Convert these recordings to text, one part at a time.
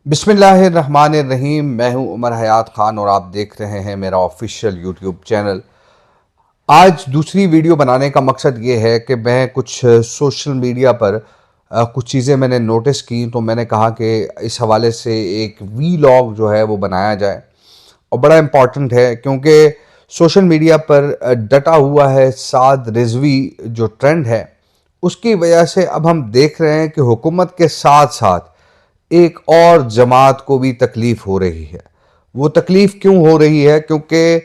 बिस्मिल्लाहिर्रहमानिर्रहीम। मैं हूं उमर हयात खान और आप देख रहे हैं मेरा ऑफिशियल यूट्यूब चैनल। आज दूसरी वीडियो बनाने का मकसद ये है कि मैं कुछ सोशल मीडिया पर कुछ चीज़ें मैंने नोटिस की, तो मैंने कहा कि इस हवाले से एक वीलॉग जो है वो बनाया जाए। और बड़ा इम्पॉर्टेंट है क्योंकि सोशल मीडिया पर डटा हुआ है साद रिजवी जो ट्रेंड है, उसकी वजह से अब हम देख रहे हैं कि हुकूमत के साथ साथ एक और जमात को भी तकलीफ हो रही है। वो तकलीफ क्यों हो रही है? क्योंकि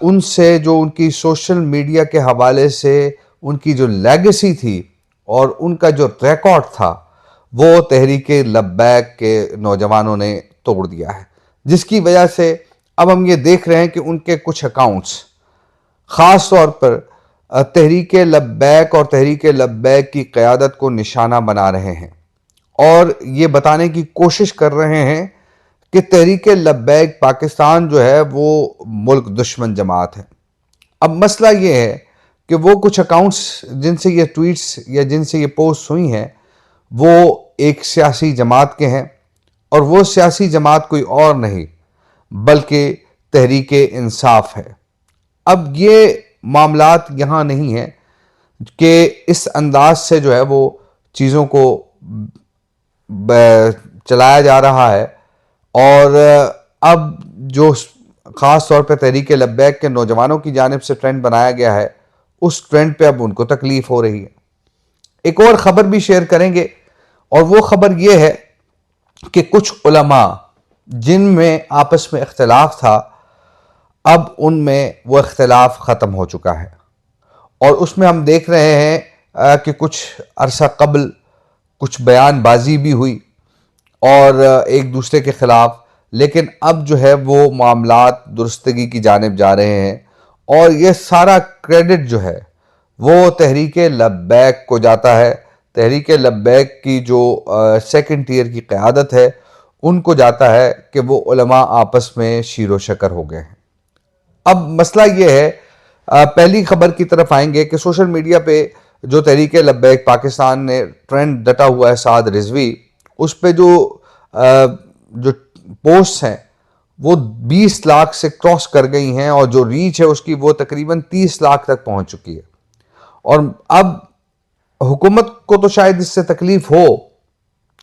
उनसे जो उनकी सोशल मीडिया के हवाले से उनकी जो लेगेसी थी और उनका जो रिकॉर्ड था, वो तहरीक लब्बैक के नौजवानों ने तोड़ दिया है, जिसकी वजह से अब हम ये देख रहे हैं कि उनके कुछ अकाउंट्स ख़ास तौर पर तहरीक लब्बैक और तहरीक लब्बैक की क़यादत को निशाना बना रहे हैं और ये बताने की कोशिश कर रहे हैं कि तहरीक लब्बैक पाकिस्तान जो है वो मुल्क दुश्मन जमात है। अब मसला ये है कि वो कुछ अकाउंट्स जिनसे ये ट्वीट्स या जिनसे ये पोस्ट हुई हैं, वो एक सियासी जमात के हैं और वो सियासी जमात कोई और नहीं बल्कि तहरीक इंसाफ है। अब ये मामलात यहाँ नहीं है कि इस अंदाज से जो है वो चीज़ों को चलाया जा रहा है और अब जो ख़ास तौर पर तहरीक लब्बैक के नौजवानों की जानिब से ट्रेंड बनाया गया है, उस ट्रेंड पे अब उनको तकलीफ हो रही है। एक और ख़बर भी शेयर करेंगे और वो ख़बर ये है कि कुछ उलमा जिनमें आपस में इख्तलाफ था, अब उनमें वो इख्तलाफ ख़त्म हो चुका है और उसमें हम देख रहे हैं कि कुछ अरसा कबल कुछ बयानबाजी भी हुई और एक दूसरे के ख़िलाफ़, लेकिन अब जो है वो मामलात दुरुस्तगी की जानिब जा रहे हैं और ये सारा क्रेडिट जो है वो तहरीक लब्बैक को जाता है। तहरीक लब्बैक की जो सेकंड टियर की क़यादत है, उनको जाता है कि वो उलमा आपस में शीरो शकर हो गए हैं। अब मसला ये है, पहली खबर की तरफ आएंगे कि सोशल मीडिया पे जो तहरीक लब्बैक पाकिस्तान ने ट्रेंड डटा हुआ है साद रिजवी, उस पे जो पोस्ट हैं वो 20 लाख से क्रॉस कर गई हैं और जो रीच है उसकी वो तकरीबन 30 लाख तक पहुंच चुकी है। और अब हुकूमत को तो शायद इससे तकलीफ हो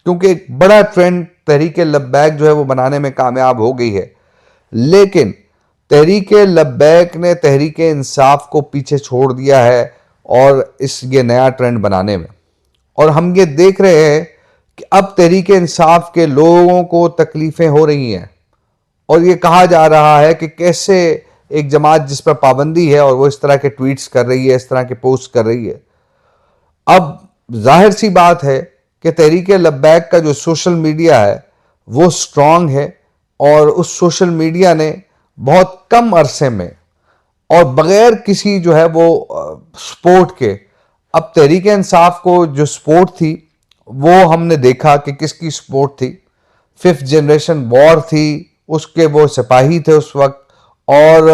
क्योंकि एक बड़ा ट्रेंड तहरीक लब्बैक जो है वो बनाने में कामयाब हो गई है, लेकिन तहरीक लब्बैक ने तहरीक इंसाफ को पीछे छोड़ दिया है और ये नया ट्रेंड बनाने में। और हम ये देख रहे हैं कि अब तहरीक इंसाफ के लोगों को तकलीफ़ें हो रही हैं और ये कहा जा रहा है कि कैसे एक जमात जिस पर पाबंदी है और वो इस तरह के ट्वीट्स कर रही है, इस तरह के पोस्ट कर रही है। अब जाहिर सी बात है कि तहरीक लब्बैक का जो सोशल मीडिया है वो स्ट्रांग है और उस सोशल मीडिया ने बहुत कम अरसे में और बग़ैर किसी जो है वो सपोर्ट के, अब तहरीक इंसाफ को जो सपोर्ट थी वो हमने देखा कि किसकी सपोर्ट थी। 5th जनरेशन वॉर थी, उसके वो सिपाही थे उस वक्त और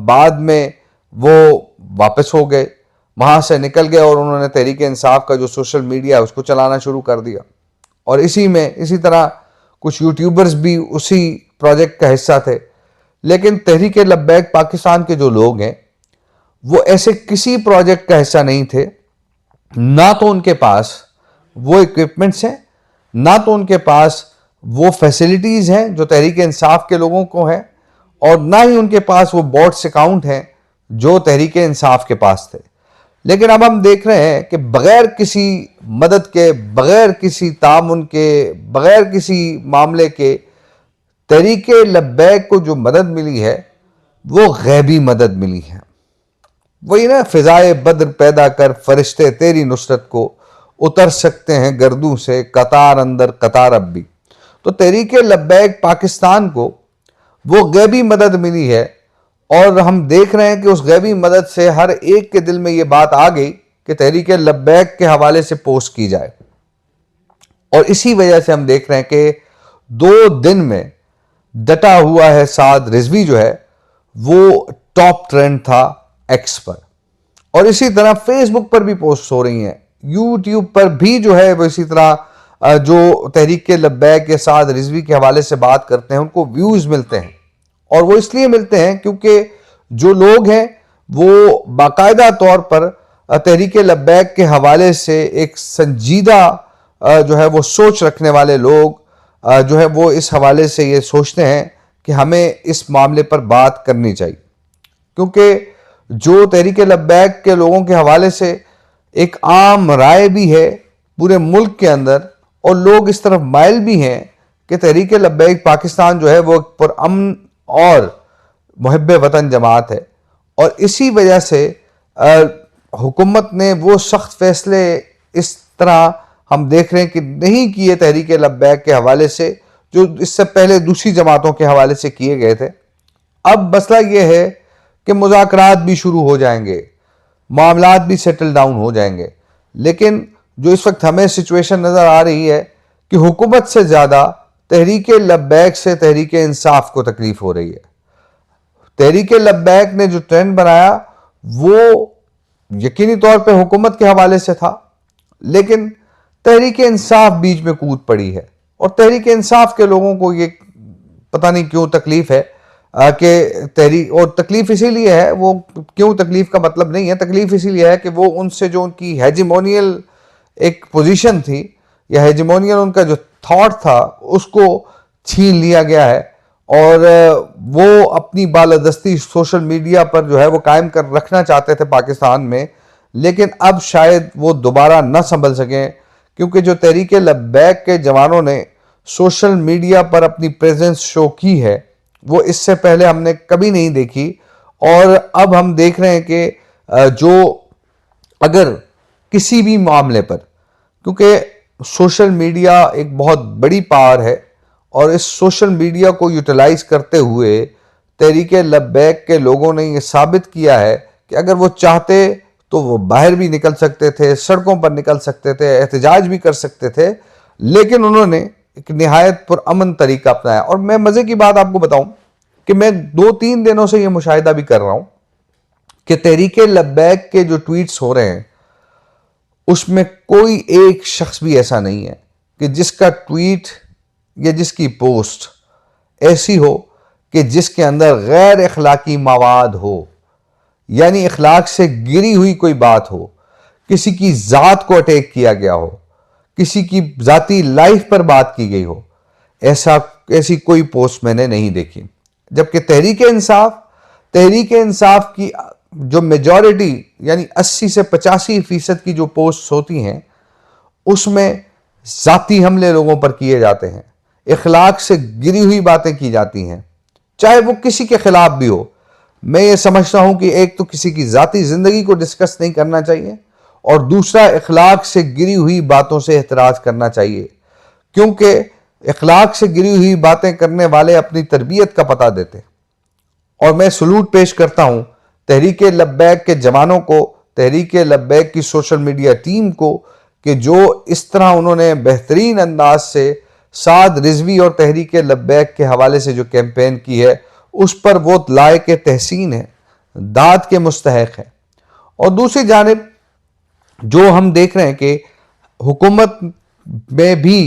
बाद में वो वापस हो गए, वहाँ से निकल गए और उन्होंने तहरीक इंसाफ का जो सोशल मीडिया है उसको चलाना शुरू कर दिया। और इसी तरह कुछ यूट्यूबर्स भी उसी प्रोजेक्ट का हिस्सा थे। लेकिन तहरीक लब्बैक पाकिस्तान के जो लोग हैं वो ऐसे किसी प्रोजेक्ट का हिस्सा नहीं थे, ना तो उनके पास वो इक्विपमेंट्स हैं, ना तो उनके पास वो फैसिलिटीज़ हैं जो तहरीक इंसाफ के लोगों को हैं, और ना ही उनके पास वो बॉट्स अकाउंट हैं जो तहरीक इंसाफ के पास थे। लेकिन अब हम देख रहे हैं कि बग़ैर किसी मदद के, बग़ैर किसी तामुन के, बग़ैर किसी मामले के, तहरीक लब्बैक को जो मदद मिली है वो गैबी मदद मिली है। वही ना, फ़िज़ाए बद्र पैदा कर फरिश्ते तेरी नुसरत को, उतर सकते हैं गर्दू से कतार अंदर कतार अब भी। तो तहरीक लब्बैक पाकिस्तान को वो गैबी मदद मिली है और हम देख रहे हैं कि उस गैबी मदद से हर एक के दिल में ये बात आ गई कि तहरीक लब्बैक के हवाले से पोस्ट की जाए। और इसी वजह से हम देख रहे हैं कि 2 दिन में डटा हुआ है साद रिजवी जो है वो टॉप ट्रेंड था एक्स पर, और इसी तरह फेसबुक पर भी पोस्ट हो रही हैं, यूट्यूब पर भी जो है वो इसी तरह जो तहरीक लब्बैक या साद रिजवी के हवाले से बात करते हैं उनको व्यूज़ मिलते हैं, और वो इसलिए मिलते हैं क्योंकि जो लोग हैं वो बाकायदा तौर पर तहरीक लब्बैक के हवाले से एक संजीदा जो है वो सोच रखने वाले लोग जो है वो इस हवाले से ये सोचते हैं कि हमें इस मामले पर बात करनी चाहिए, क्योंकि जो तहरीक लब्बैक के लोगों के हवाले से एक आम राय भी है पूरे मुल्क के अंदर, और लोग इस तरफ माइल भी हैं कि तहरीक लब्बैक पाकिस्तान जो है वो पुरअमन और मुहिब्ब वतन जमात है, और इसी वजह से हुकूमत ने वो सख्त फैसले इस तरह हम देख रहे हैं कि नहीं किए तहरीक लब्बैक के हवाले से जो इससे पहले दूसरी जमातों के हवाले से किए गए थे। अब मसला ये है कि मुज़ाकरात भी शुरू हो जाएंगे, मामलात भी सेटल डाउन हो जाएंगे, लेकिन जो इस वक्त हमें सिचुएशन नज़र आ रही है कि हुकूमत से ज़्यादा तहरीक लब्बैक से तहरीक इंसाफ को तकलीफ हो रही है। तहरीक लब्बैक ने जो ट्रेंड बनाया वो यकीनी तौर पे हुकूमत के हवाले से था, लेकिन तहरीक इंसाफ बीच में कूद पड़ी है, और तहरीक इंसाफ के लोगों को ये पता नहीं क्यों तकलीफ है कि तहरीक, और तकलीफ इसीलिए है, वो क्यों तकलीफ का मतलब नहीं है, तकलीफ इसीलिए है कि वो उनसे जो उनकी हेजिमोनियल एक पोजीशन थी या हेजिमोनियल उनका जो थॉट था उसको छीन लिया गया है, और वो अपनी बालादस्ती सोशल मीडिया पर जो है वो कायम कर रखना चाहते थे पाकिस्तान में, लेकिन अब शायद वो दोबारा न संभल सकें, क्योंकि जो तहरीक लब्बैक के जवानों ने सोशल मीडिया पर अपनी प्रेजेंस शो की है वो इससे पहले हमने कभी नहीं देखी, और अब हम देख रहे हैं कि जो अगर किसी भी मामले पर, क्योंकि सोशल मीडिया एक बहुत बड़ी पावर है, और इस सोशल मीडिया को यूटिलाइज करते हुए तहरीक लब्बैक के लोगों ने ये साबित किया है कि अगर वो चाहते तो वो बाहर भी निकल सकते थे, सड़कों पर निकल सकते थे, एहतजाज भी कर सकते थे, लेकिन उन्होंने एक निहायत पुरअमन तरीका अपनाया। और मैं मज़े की बात आपको बताऊं कि मैं 2-3 दिनों से ये मुशाहिदा भी कर रहा हूं कि तहरीक लब्बैक के जो ट्वीट्स हो रहे हैं उसमें कोई एक शख्स भी ऐसा नहीं है कि जिसका ट्वीट या जिसकी पोस्ट ऐसी हो कि जिसके अंदर गैर अखलाकी मवाद हो, यानी अखलाक से गिरी हुई कोई बात हो, किसी की ज़ात को अटैक किया गया हो, किसी की ज़ाती लाइफ पर बात की गई हो, ऐसी कोई पोस्ट मैंने नहीं देखी। जबकि तहरीक इंसाफ की जो मेजॉरिटी यानी 80 से 85% की जो पोस्ट होती हैं उसमें ज़ाती हमले लोगों पर किए जाते हैं, अखलाक से गिरी हुई बातें की जाती हैं, चाहे वो किसी के खिलाफ भी हो। मैं ये समझता हूं कि एक तो किसी की ज़ाती ज़िंदगी को डिस्कस नहीं करना चाहिए, और दूसरा अखलाक से गिरी हुई बातों से एहतराज करना चाहिए, क्योंकि अखलाक से गिरी हुई बातें करने वाले अपनी तरबियत का पता देते। और मैं सलूट पेश करता हूं तहरीक लब्बैक के जवानों को, तहरीक लब्बैक की सोशल मीडिया टीम को, कि जो इस तरह उन्होंने बेहतरीन अंदाज से साद रिजवी और तहरीक लब्बैक के हवाले से जो कैंपेन की है उस पर वो लायक तहसीन है, दाद के मुस्तहक है। और दूसरी जानिब जो हम देख रहे हैं कि हुकूमत में भी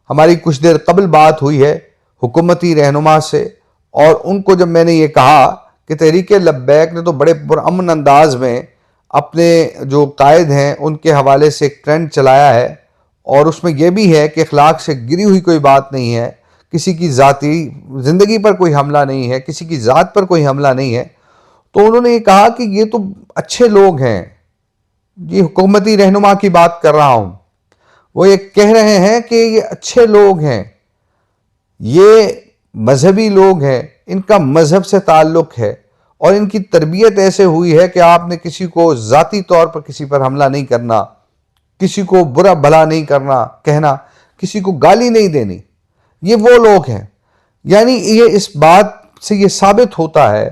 हमारी कुछ देर कबल बात हुई है हुकूमती रहनुमा से, और उनको जब मैंने ये कहा कि तहरीक लब्बैक ने तो बड़े पुरअमन अंदाज में अपने जो कायद हैं उनके हवाले से एक ट्रेंड चलाया है, और उसमें यह भी है कि अखलाक से गिरी हुई कोई बात नहीं है, किसी की ज़ाती ज़िंदगी पर कोई हमला नहीं है, किसी की ज़ात पर कोई हमला नहीं है, तो उन्होंने ये कहा कि ये तो अच्छे लोग हैं, ये हुकूमती रहनुमा की बात कर रहा हूँ, वो ये कह रहे हैं कि ये अच्छे लोग हैं, ये मजहबी लोग हैं, इनका मजहब से ताल्लुक़ है, और इनकी तरबियत ऐसे हुई है कि आपने किसी को ज़ाती तौर पर किसी पर हमला नहीं करना, किसी को बुरा भला नहीं करना कहना, किसी को गाली नहीं देनी, ये वो लोग हैं। यानी ये इस बात से ये साबित होता है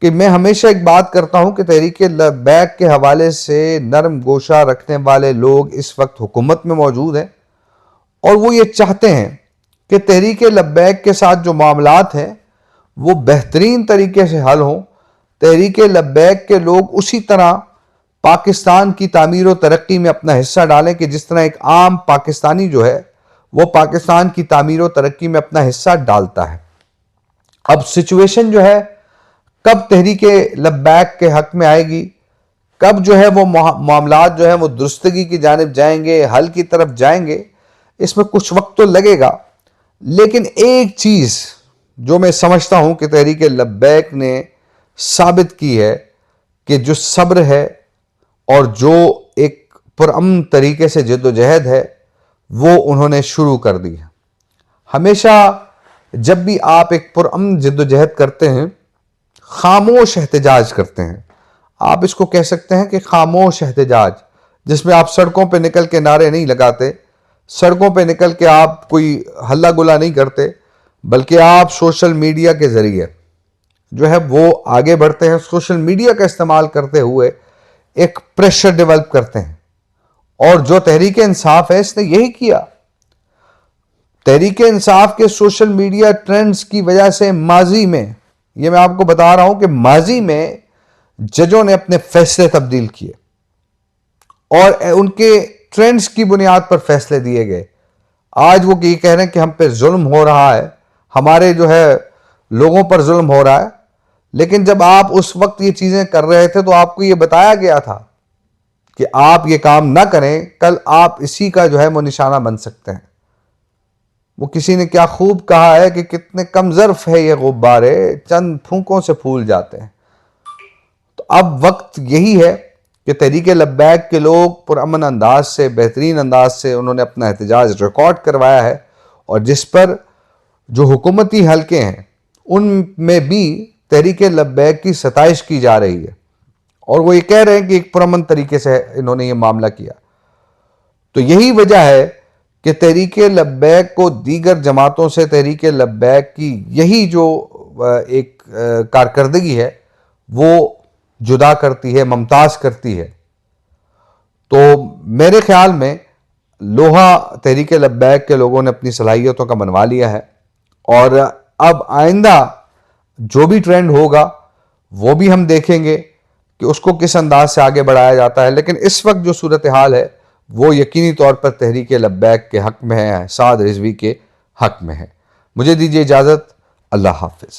कि मैं हमेशा एक बात करता हूं कि तहरीक लब्बैक के हवाले से नरम गोशा रखने वाले लोग इस वक्त हुकूमत में मौजूद हैं, और वो ये चाहते हैं कि तहरीक लब्बैक के साथ जो मामलात हैं वो बेहतरीन तरीके से हल हों। तहरीक लब्बैक के लोग उसी तरह पाकिस्तान की तामीर और तरक्की में अपना हिस्सा डालें कि जिस तरह एक आम पाकिस्तानी जो है वो पाकिस्तान की तामीर और तरक्की में अपना हिस्सा डालता है। अब सिचुएशन जो है कब तहरीक लब्बैक के हक में आएगी, कब जो है वो मामलात जो है वो दुरुस्तगी की जानिब जाएंगे, हल की तरफ जाएंगे, इसमें कुछ वक्त तो लगेगा। लेकिन एक चीज जो मैं समझता हूं कि तहरीक लब्बैक ने साबित की है कि जो सब्र है और जो एक पुरअमन तरीके से जद्दोजहद है वो उन्होंने शुरू कर दी है। हमेशा जब भी आप एक पुरअमन जद्दोजहद करते हैं, खामोश एहतजाज करते हैं, आप इसको कह सकते हैं कि खामोश एहतजाज, जिसमें आप सड़कों पे निकल के नारे नहीं लगाते, सड़कों पे निकल के आप कोई हल्ला गुला नहीं करते, बल्कि आप सोशल मीडिया के जरिए जो है वो आगे बढ़ते हैं, सोशल मीडिया का इस्तेमाल करते हुए एक प्रेशर डेवलप करते हैं। और जो तहरीक इंसाफ है इसने यही किया। तहरीक इंसाफ के सोशल मीडिया ट्रेंड्स की वजह से माजी में, ये मैं आपको बता रहा हूं कि माजी में जजों ने अपने फैसले तब्दील किए और उनके ट्रेंड्स की बुनियाद पर फैसले दिए गए। आज वो ये कह रहे हैं कि हम पे जुल्म हो रहा है, हमारे जो है लोगों पर जुल्म हो रहा है। लेकिन जब आप उस वक्त ये चीजें कर रहे थे तो आपको ये बताया गया था कि आप ये काम ना करें, कल आप इसी का जो है वो निशाना बन सकते हैं। वो किसी ने क्या खूब कहा है कि कितने कमजर्फ है ये गुब्बारे, चंद फूंकों से फूल जाते हैं। तो अब वक्त यही है कि तहरीक लब्बैक के लोग पुरअमन अंदाज से, बेहतरीन अंदाज से उन्होंने अपना एहतजाज रिकॉर्ड करवाया है, और जिस पर जो हुकूमती हलके हैं उनमें भी तहरीक लब्बैक की सताइश की जा रही है, और वो ये कह रहे हैं कि एक पुरअमन तरीके से इन्होंने ये मामला किया। तो यही वजह है कि तहरीक लब्बैक को दीगर जमातों से तहरीक लब्बैक की यही जो एक कारकर्दगी है वो जुदा करती है, मुमताज करती है। तो मेरे ख्याल में लोहा तहरीक लब्बैक के लोगों ने अपनी सलाहियतों का मनवा लिया है, और अब आइंदा जो भी ट्रेंड होगा वो भी हम देखेंगे कि उसको किस अंदाज से आगे बढ़ाया जाता है। लेकिन इस वक्त जो सूरत हाल है वो यकीनी तौर पर तहरीक लब्बैक के हक में है, साद रिजवी के हक में है। मुझे दीजिए इजाज़त। अल्लाह हाफिज़।